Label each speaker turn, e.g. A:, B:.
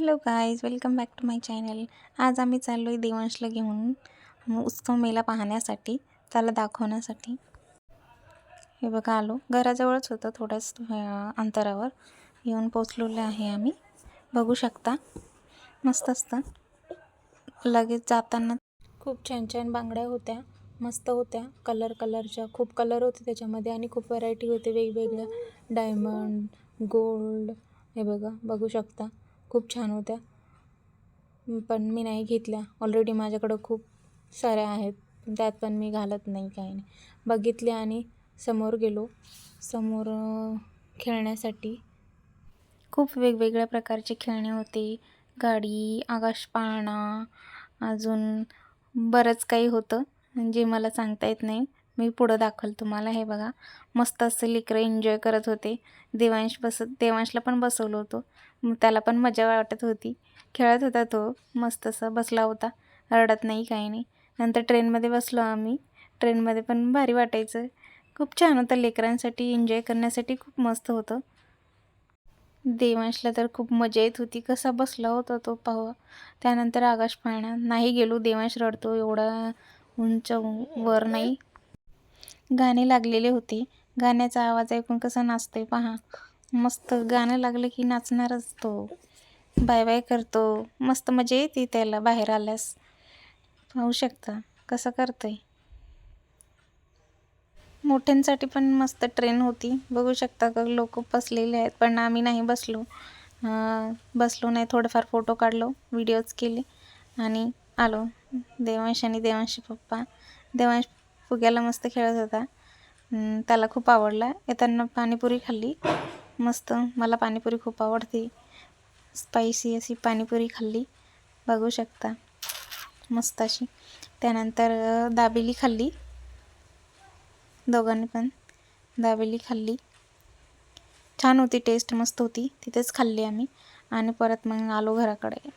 A: Hello guys, welcome back to my channel. आज आम्ही चाललो आहे देवांशला घेऊन उत्सव मेला पाहण्यासाठी, त्याला दाखवण्यासाठी. हे बघा, आलो. घराजवळच होतं, थोड्याच अंतरावर येऊन पोचलेलो आहे आम्ही. बघू शकता, मस्त असतं. लगेच जाताना खूप छान छान बांगड्या होत्या, मस्त होत्या. कलरच्या खूप कलर होते त्याच्यामध्ये आणि खूप व्हरायटी होते वेगवेगळ्या. डायमंड, गोल्ड, हे बघू शकता. खूप छान होत्या, पण मी नाही घेतल्या. ऑलरेडी माझ्याकडं खूप साऱ्या आहेत, त्यात पण मी घालत नाही, काही नाही. बघितले आणि समोर गेलो. समोर खेळण्यासाठी खूप वेगवेगळ्या प्रकारचे खेळणे होते. गाडी, आकाशपाळणा, अजून बरंच काही होतं, जे मला सांगता येत नाही. मी पुढं दाखवलं तुम्हाला. हे बघा, मस्त असं लेकरं एन्जॉय करत होते. देवांशला पण बसवलं होतं, त्याला पण मजा वाटत होती. खेळत होता तो, मस्त असं बसला होता, रडत नाही, काही नाही. नंतर ट्रेनमध्ये बसलो आम्ही. ट्रेनमध्ये पण भारी वाटायचं. खूप छान होतं, लेकरांसाठी एन्जॉय करण्यासाठी खूप मस्त होतं. देवांशला तर खूप मजा येत होती, कसा बसला होता तो पाहावा. त्यानंतर आकाशपाळणा नाही गेलो, देवांश रडतो, एवढा उंच वर नाही. गाणे लागलेले होते, गाण्याचा आवाज ऐकून कसं नाचतोय पहा. मस्त गाणं लागलं की नाचणारच तो, बाय बाय करतो. मस्त मजा येते त्याला बाहेर आल्यास. पाहू शकता कसं करतोय. मोठ्यांसाठी पण मस्त ट्रेन होती, बघू शकता का लोक बसलेले आहेत, पण आम्ही नाही बसलो. नाही. थोडंफार फोटो काढलो, व्हिडिओज केले आणि आलो. देवांश आणि देवांशचे पप्पा. देवांश फुग्याला मस्त खेळत होता, त्याला खूप आवडला. येताना पाणीपुरी खाल्ली मस्त. मला पाणीपुरी खूप आवडते, स्पायसी अशी पाणीपुरी खाल्ली, बघू शकता मस्त अशी. त्यानंतर दाबेली खाल्ली, दोघांनी पण दाबेली खाल्ली. छान होती, टेस्ट मस्त होती. तिथेच खाल्ली आम्ही आणि परत मग आलो घराकडे.